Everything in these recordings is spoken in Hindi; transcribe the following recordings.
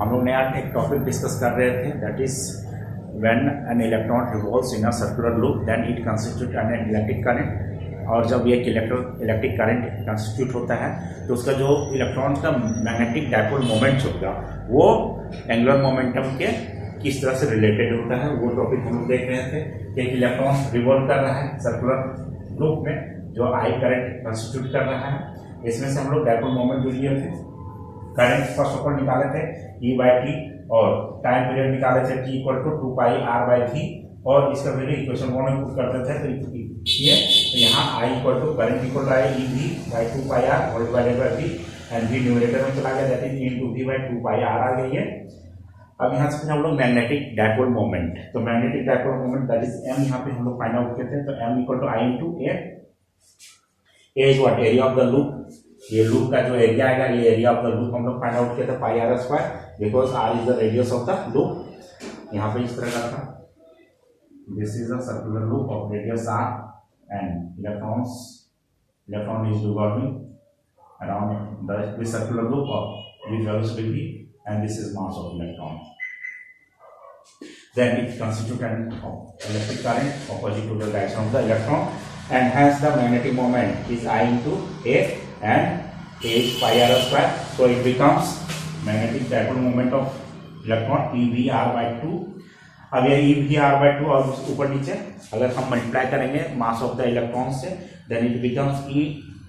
हम लोग नया एक टॉपिक डिस्कस कर रहे थे, that is when an electron revolves in a circular loop then it constitute an electric current. और जब ये इलेक्ट्रिक करंट कंस्टिट्यूट होता है तो उसका जो इलेक्ट्रॉन का मैग्नेटिक डायपोल मोमेंट होगा वो एंगुलर मोमेंटम के किस तरह से रिलेटेड होता है, वो टॉपिक हम लोग देख रहे थे कि एक इलेक्ट्रॉन रिवॉल्व कर रहा है सर्कुलर लूप में जो आई करंट कंस्टिट्यूट कर रहा है। इसमें से हम लोग डायपोल मोमेंट जो लिए थे, करंट फर्स्ट ऑफ ऑल निकाले थे E/T और टाइम पीरियड निकाले थे T = 2πr/3 और इसका वैल्यू इक्वेशन 1 में पुट करते थे ये तो यहाँ I = current EV/2πr whole divided by V and V numerator में चला गया, दैट इज इनटू V/2πr आ गई है। अब यहाँ से हम लोग मैग्नेटिक डायपोल मोमेंट, तो magnetic dipole moment that is M यहाँ पे हम लोग फाइंड आउट किए थे, तो M = I × A। A is what, area of the loop. ये लूप का जो एरिया आएगा, ये एरिया ऑफ द लूप हम लोग फाइंड आउट किया था πr² because r is the radius of the loop. यहाँ पे इस तरह का था, this is the circular loop of radius r and electron is revolving around this circular loop of which velocity v and this is mass of electron. Then it constitutes an electric current opposite to the direction of the electron and hence the magnetic moment is I × A and A is πr², so it becomes magnetic dipole moment of electron EVr/2। अब ये EVr/2 और ऊपर नीचे अगर हम मल्टीप्लाई करेंगे मास ऑफ द इलेक्ट्रॉन से then it becomes E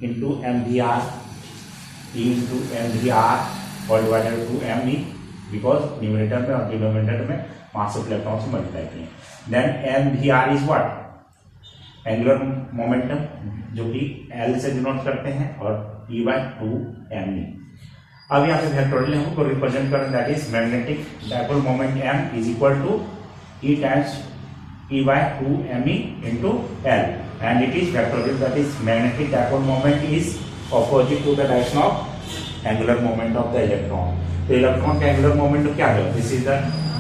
× mvr, E × mvr और divided to m E, because numerator में और डिनोमिनेटर में मास ऑफ इलेक्ट्रॉन से मल्टीप्लाई किए। Then mvr is what, angular momentum जो कि L से डिनोट करते हैं और E/2m ई। अब यहाँ पे वेक्टोरियल हमको रिप्रेजेंट करें, that is magnetic dipole moment m is equal to E times E/2m E into L and it is vectorial, that is magnetic dipole moment is opposite to the direction of angular moment of the electron. तो इलेक्ट्रॉन का एंगुलर मोमेंट क्या है, this is the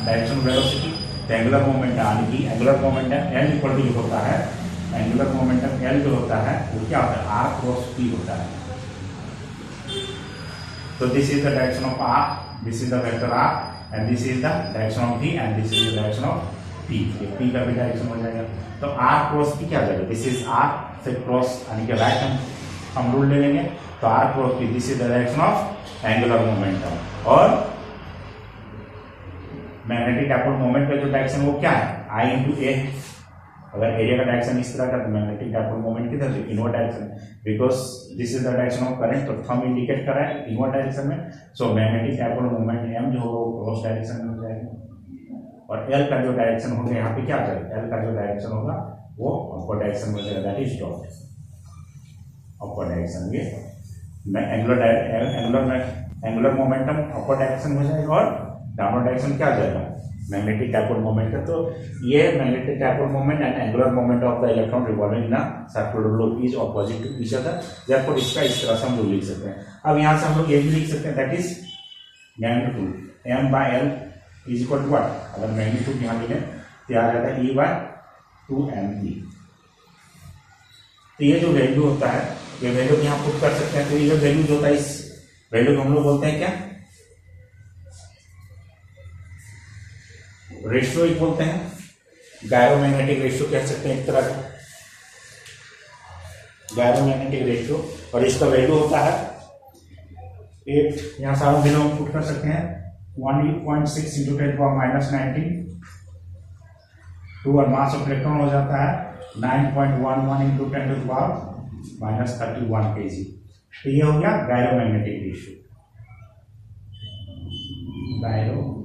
direction velocity. तो एंगुलर मोमेंट यानी कि एंगुलर मोमेंटम L = जो होता है, एंगुलर मोमेंटम L जो होता है वो क्या होता है, r×p होता है। तो this is the direction of r, this is the vector r and this is the direction of v and this is the direction of p। ये p का भी डायरेक्शन हो जाएगा, तो r×p क्या हो जाएगा, दिस इज r से क्रॉस यानी कि राइट हम रूल ले लेंगे, तो r×p this is the direction of angular momentum और मैग्नेटिक डायपोल मोमेंट का जो डायरेक्शन वो क्या है, I × A। अगर एरिया का डायरेक्शन इस तरह का तो मैग्नेटिक डायपोल मोमेंट किधर से, inward direction, because this is the direction of current, तो थंब इंडिकेट कर रहा है इनवर्ड डायरेक्शन में। So magnetic dipole moment M जो होगा वो क्रॉस डायरेक्शन में हो जाएगा और L का जो डायरेक्शन होगा यहाँ पे क्या जाएगा, L का जो डायरेक्शन होगा वो अपवर्ड डायरेक्शन में हो जाएगा, that is dot upward direction. ये एंगुलर मोमेंटम अपवर्ड डायरेक्शन में हो जाएगा और डाउनवर्ड डायरेक्शन क्या आ जाएगा, मैग्नेटिक डायपोल मोमेंट का। तो ये magnetic dipole moment and angular moment of the electron revolving in a circular loop is opposite to each other, therefore इसका इस तरह से हम लोग लिख सकते हैं। अब यहाँ से हम लोग ये भी लिख सकते हैं, that is magnitude M/L is equal to what, अगर मैग्नीट्यूड यहाँ लिखें तो आ जाता है E/2m ई। तो ये जो वैल्यू होता है ये वैल्यू यहाँ पुट कर सकते हैं, तो ये जो वैल्यू जो होता है इस वैल्यू को हम लोग बोलते हैं क्या, रेशियो ही बोलते हैं, गायरोमैग्नेटिक रेशियो कह सकते हैं एक तरह का, गायरोमैग्नेटिक रेशियो। और इसका वैल्यू होता है 8, यहाँ सारों दिनों में पुट कर सकते हैं 1.6 × 10⁻⁻19 टू और मास ऑफ इलेक्ट्रॉन हो जाता है 9.11 × 10⁻31 kg। तो ये हो गया गायरोमैग्नेटिक रेशियो, गायरोमैग्नेटिक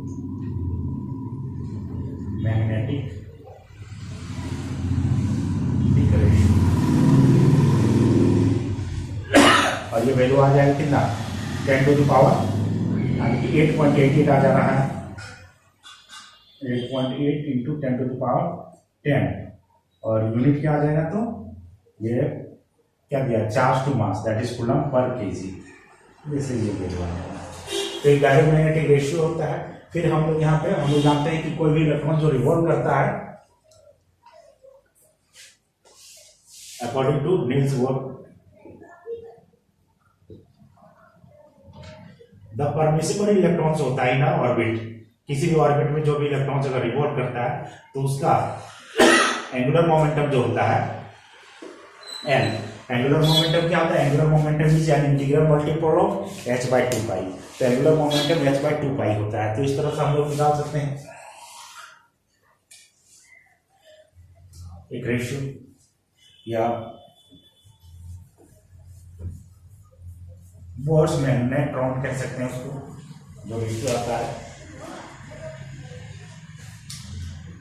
रेशियो। और ये वैल्यू आ जाएगा कितना, 10⁻, यानी कि 8.88 आ जा रहा है, 8.8 × 10⁻10 और यूनिट क्या आ जाएगा, तो ये क्या दिया, charge to mass that is coulomb per kg, इसलिए ये वैल्यू आ जाएगा। तो एक गायरोमैग्नेटिक रेशियो होता है। फिर हम लोग यहाँ पे हम लोग जानते हैं कि कोई भी इलेक्ट्रॉन जो रिवॉल्व करता है according to Niels Bohr the permissible electrons होता है ना ऑर्बिट, किसी भी ऑर्बिट में जो भी इलेक्ट्रॉन्स अगर रिवॉल्व करता है तो उसका एंगुलर मोमेंटम जो होता है एन, एंगुलर मोमेंटम क्या होता है? Angular momentum is an integral multiple of h/2π। तो एंगुलर मोमेंटम h/2π होता है। तो इस तरह से हम लोग निकाल सकते हैं एक रेशियो, या बोल्ट्जमैन कह सकते हैं उसको, जो रेशियो आता है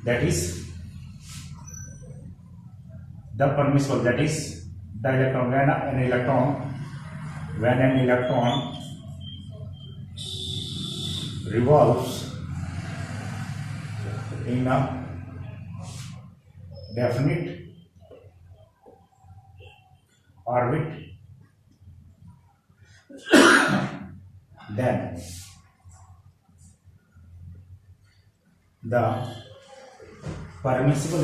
that is the permissible, that is the electron when an electron revolves in a definite orbit, then the permissible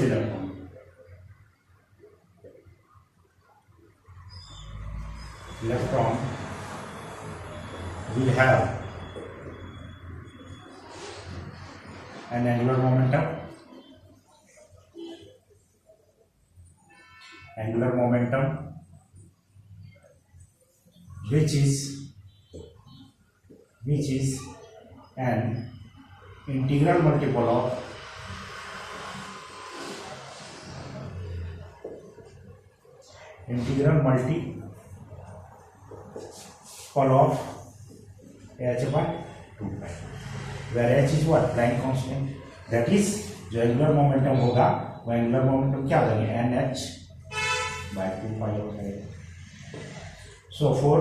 electron will have an angular momentum which is an integral multiple of h/2π, where h is what? Planck constant, that is जो एंगुलर मोमेंटम होगा वो एंगुलर मोमेंटम क्या हो जाएगा? nh/2π हो जाएगा। So for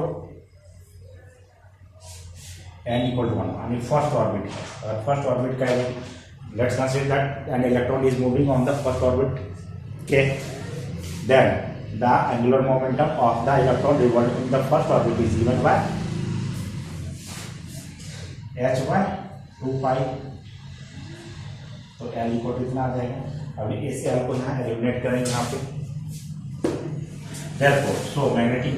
n equal to 1 आणि फर्स्ट ऑर्बिट है, फर्स्ट ऑर्बिट का let's consider that an electron is moving on the first orbit के, then the angular momentum of the electron revolving in the first orbit is given by h/2π। तो L इक्वल टू कितना आ जाएगा? अभी इस L को यहाँ एलिमिनेट करेंगे यहाँ पे। Therefore, so magnetic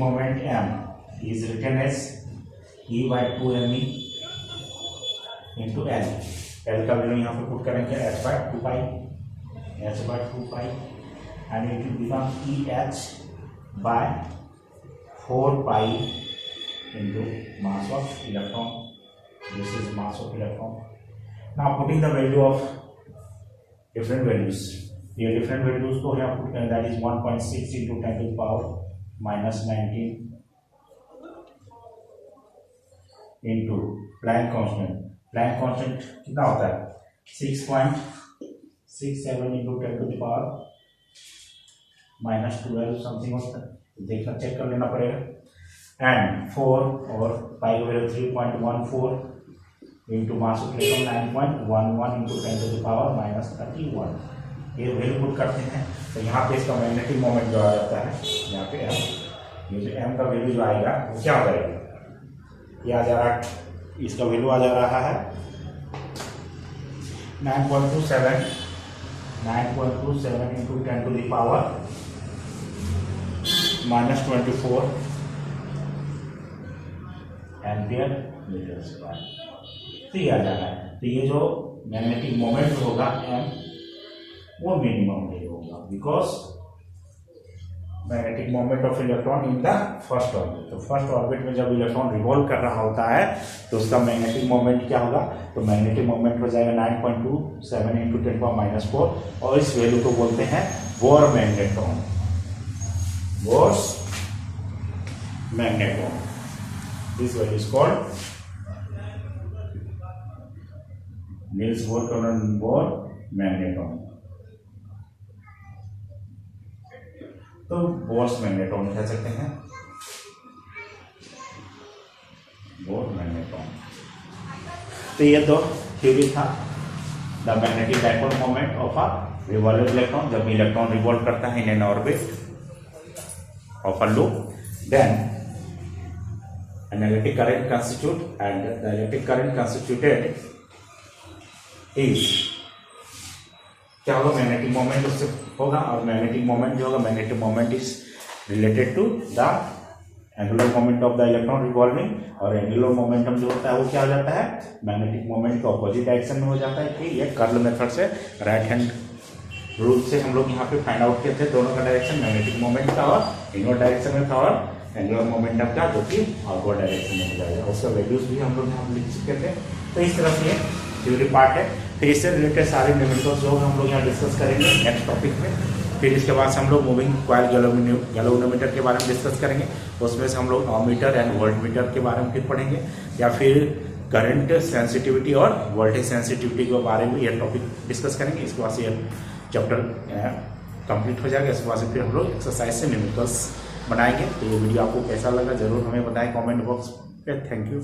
moment M is written as E/2me into L। L का वैल्यू यहाँ पे पुट करेंगे h/2π, and it will become EH/4π into mass of electron. This is mass of electron. Now putting the value of different values. ये different values को यहाँ put करें, that is 1.6 into 10 to the power minus 19 into Planck constant. Planck constant कितना होता है? 6.67 into 10 to the power -12 something होता है, देखना चेक कर लेना पड़ेगा। एंड 4 और pi value 3.14 into mass of electron 9.11 into 10 to the power -31, ये वैल्यू पुट करते हैं। तो यहाँ पे इसका मैग्नेटिक मोमेंट जो आ जाता है यहाँ पे m, ये जो m का वैल्यू जो आएगा वो क्या हो जाएगा? ये आ जा रहा है, इसका वैल्यू आ जा रहा है 9.27 into 10 to the power -24 ampere metre square. तो ये आ जा रहा है। तो ये जो मैग्नेटिक मोमेंट होगा m वो मिनिमम नहीं होगा, because magnetic moment of electron in the first orbit. तो फर्स्ट ऑर्बिट में जब इलेक्ट्रॉन रिवॉल्व कर रहा होता है तो उसका मैग्नेटिक मोमेंट क्या होगा? तो मैग्नेटिक मोमेंट हो जाएगा 9.27 इंटू 10⁻⁴, और इस वैल्यू को बोलते हैं bore magnetron, Bohr's magnetron. This value is called Niels Bohr magnetron. तो बोर्स मैग्नेट्रॉन कह सकते हैं, बोर मैग्नेट्रॉन। तो ये तो थ्योरी था, the magnetic dipole moment of a revolving electron, जब इलेक्ट्रॉन रिवॉल्व करता है in an orbit of a loop, then an electric current constitute, and the electric current constituted is क्या होगा? मैग्नेटिक मोमेंट उससे होगा, और मैग्नेटिक मोमेंट जो होगा, magnetic moment is related to the angular moment of the electron revolving, और एंगुलर मोमेंटम जो होता है वो क्या हो जाता है, मैग्नेटिक मोमेंट के ऑपोजिट डायरेक्शन में हो जाता है। कि ये कर्ल मेथड से राइट हैंड रूल से हम लोग यहाँ पे फाइंड आउट किए थे दोनों का डायरेक्शन, मैग्नेटिक मोमेंट का और इनवर्ड डायरेक्शन में था, और एंगुलर मोमेंटम का जो कि आउटवर्ड डायरेक्शन में हो जाएगा। उसका वैल्यूज भी हम लोग यहाँ लिख चुके थे। तो इस तरह से थ्योरी पार्ट है। फिर इससे रिलेटेड सारे न्यूमेरिकल्स जो हम लोग यहाँ डिस्कस करेंगे नेक्स्ट टॉपिक में। फिर इसके बाद से हम लोग मूविंग कॉइल गैल्वेनोमीटर के बारे में डिस्कस करेंगे। उसमें से हम लोग ओमीटर एंड वोल्टमीटर के बारे में फिर पढ़ेंगे, या फिर करंट सेंसिटिविटी और वोल्टेज सेंसिटिविटी के बारे में यह टॉपिक डिस्कस करेंगे। इसके बाद से यह चैप्टर कंप्लीट हो जाएगा। इसके बाद से फिर हम लोग एक्सरसाइज से न्यूमेरिकल्स बनाएंगे। तो ये वीडियो आपको कैसा लगा जरूर हमें बताएं कमेंट बॉक्स पे। Thank you.